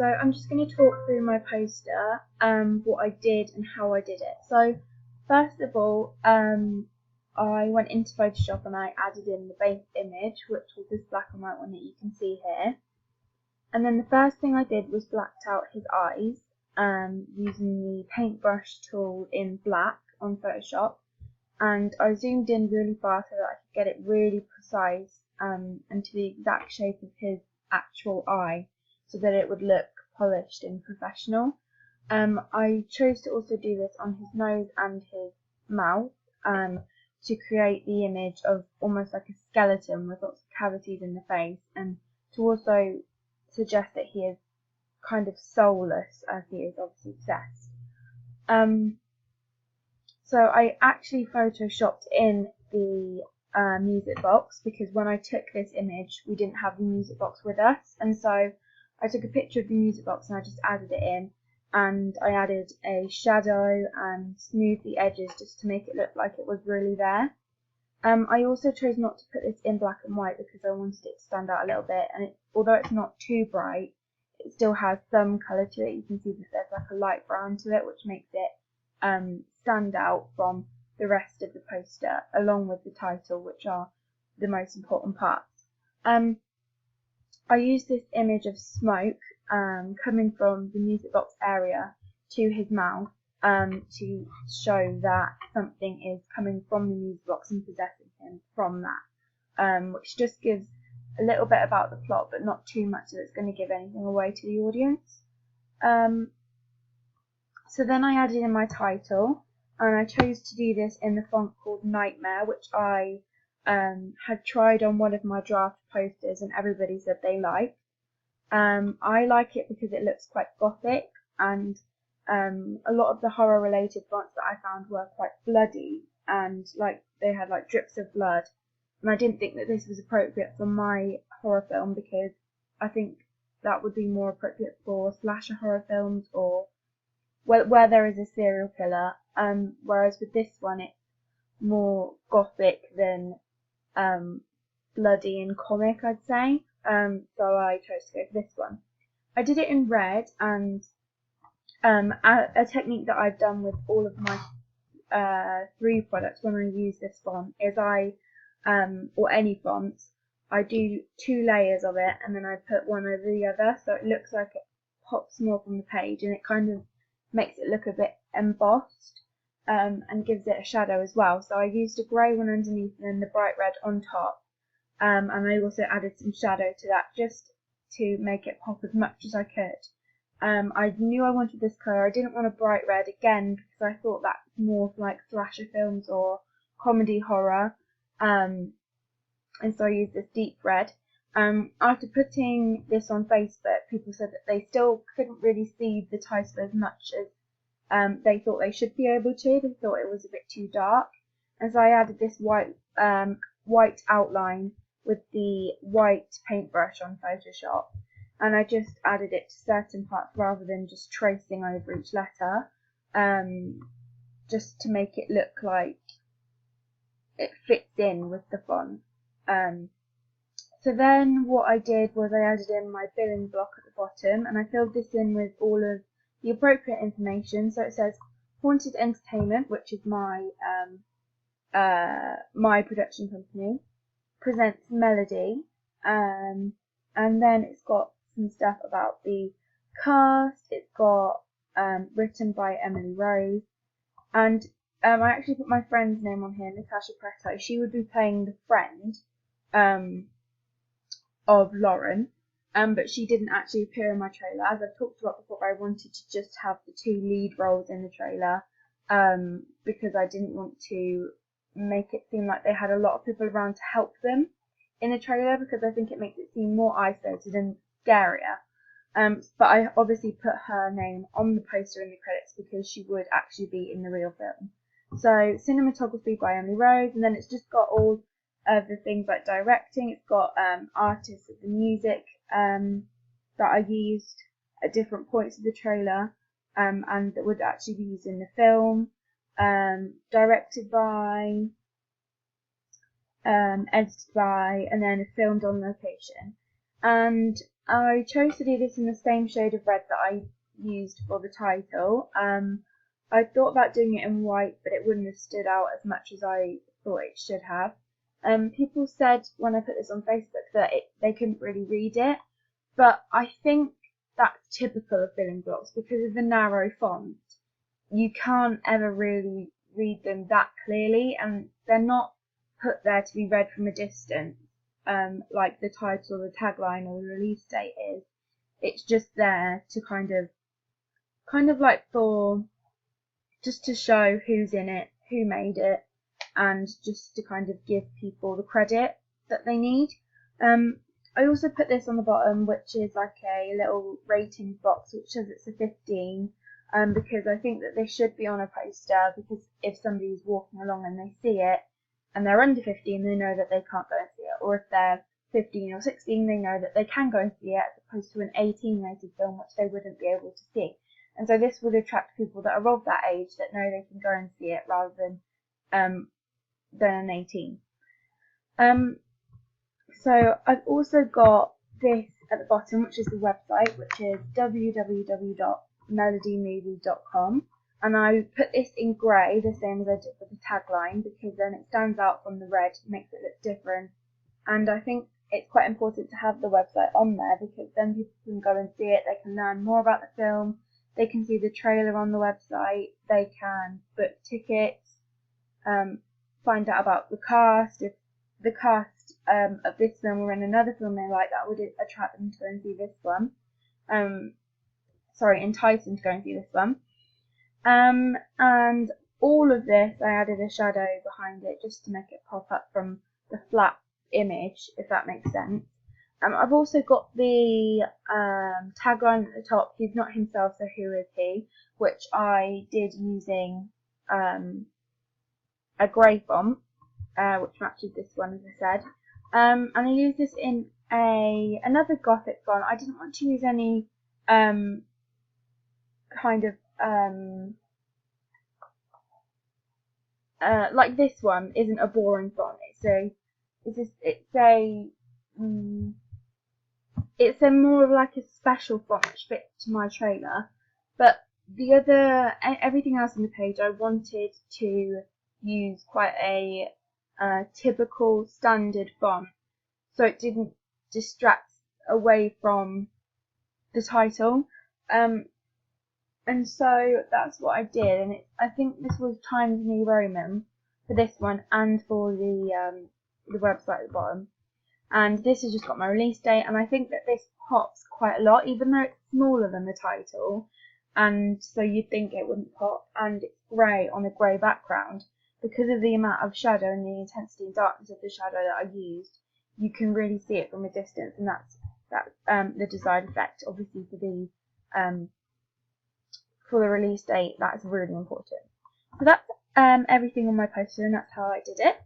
So I'm just going to talk through my poster, what I did and how I did it. So first of all, I went into Photoshop and I added in the base image, which was this black and white one that you can see here. And then the first thing I did was blacked out his eyes using the paintbrush tool in black on Photoshop. And I zoomed in really far so that I could get it really precise and to the exact shape of his actual eye, so that it would look polished and professional. I chose to also do this on his nose and his mouth to create the image of almost like a skeleton with lots of cavities in the face, and to also suggest that he is kind of soulless, as he is obviously possessed. So I actually photoshopped in the music box, because when I took this image we didn't have the music box with us, and so I took a picture of the music box and I just added it in, and I added a shadow and smoothed the edges just to make it look like it was really there. I also chose not to put this in black and white because I wanted it to stand out a little bit, and although it's not too bright, it still has some colour to it. You can see that there's like a light brown to it, which makes it stand out from the rest of the poster, along with the title, which are the most important parts. I used this image of smoke coming from the music box area to his mouth to show that something is coming from the music box and possessing him from that, which just gives a little bit about the plot, but not too much that it's going to give anything away to the audience. So then I added in my title, and I chose to do this in the font called Nightmare, which I had tried on one of my draft posters and everybody said they liked. I like it because it looks quite gothic, and a lot of the horror related fonts that I found were quite bloody, and like they had like drips of blood, and I didn't think that this was appropriate for my horror film, because I think that would be more appropriate for slasher horror films or where there is a serial killer, whereas with this one it's more gothic than bloody and comic, I'd say. So I chose to go for this one. I did it in red, and a technique that I've done with all of my 3 products when I use this font is or any fonts, I do 2 layers of it and then I put one over the other, so it looks like it pops more from the page, and it kind of makes it look a bit embossed and gives it a shadow as well. So I used a grey one underneath and then the bright red on top, and I also added some shadow to that just to make it pop as much as I could. I knew I wanted this colour. I didn't want a bright red again because I thought that's more for like slasher films or comedy horror, and so I used this deep red. After putting this on Facebook, people said that they still couldn't really see the title as much as they thought they should be able to. They thought it was a bit too dark, and so I added this white outline with the white paintbrush on Photoshop, and I just added it to certain parts rather than just tracing over each letter, just to make it look like it fits in with the font. So then what I did was I added in my billing block at the bottom, and I filled this in with all of the appropriate information. So it says Haunted Entertainment, which is my my production company, presents Melody, and then it's got some stuff about the cast. It's got written by Emily Rose, and I actually put my friend's name on here, Natasha Preto. She would be playing the friend of Lauren, but she didn't actually appear in my trailer. As I've talked about before, I wanted to just have the 2 lead roles in the trailer, because I didn't want to make it seem like they had a lot of people around to help them in the trailer, because I think it makes it seem more isolated and scarier. But I obviously put her name on the poster in the credits because she would actually be in the real film. So cinematography by Emily Rose, and then it's just got all of the things like directing. It's got artists of the music that I used at different points of the trailer, and that would actually be used in the film. Directed by, edited by, and then filmed on location. And I chose to do this in the same shade of red that I used for the title. I thought about doing it in white, but it wouldn't have stood out as much as I thought it should have. People said when I put this on Facebook that they couldn't really read it, but I think that's typical of Building Blocks because of the narrow font. You can't ever really read them that clearly, and they're not put there to be read from a distance, like the title, the tagline, or the release date is. It's just there to kind of like for just to show who's in it, who made it, and just to kind of give people the credit that they need. I also put this on the bottom, which is like a little ratings box, which says it's a 15, because I think that this should be on a poster, because if somebody's walking along and they see it, and they're under 15, they know that they can't go and see it, or if they're 15 or 16, they know that they can go and see it, as opposed to an 18 rated film, which they wouldn't be able to see. And so this would attract people that are of that age that know they can go and see it rather than an 18. So I've also got this at the bottom, which is the website, which is www.melodymovie.com, and I put this in grey, the same as I did with the tagline, because then it stands out from the red, makes it look different, and I think it's quite important to have the website on there because then people can go and see it, they can learn more about the film, they can see the trailer on the website, they can book tickets, find out about the cast. If the cast of this film were in another film they like, that would attract them to go and see this one. Entice them to go and see this one. And all of this, I added a shadow behind it just to make it pop up from the flat image, if that makes sense. I've also got the tagline at the top, "He's not himself, so who is he?" which I did using a grey font, which matches this one, as I said. And I used this in another gothic font. I didn't want to use any like this one isn't a boring font. It's a more of like a special font which fits to my trailer, but everything else on the page I wanted to use quite a typical standard font, so it didn't distract away from the title. And so that's what I did, and I think this was Times New Roman for this one and for the website at the bottom. And this has just got my release date, and I think that this pops quite a lot, even though it's smaller than the title, and so you'd think it wouldn't pop, and it's grey on a grey background. Because of the amount of shadow and the intensity and darkness of the shadow that I used, you can really see it from a distance, and that's the desired effect. Obviously for the release date, that's really important. So that's everything on my poster, and that's how I did it.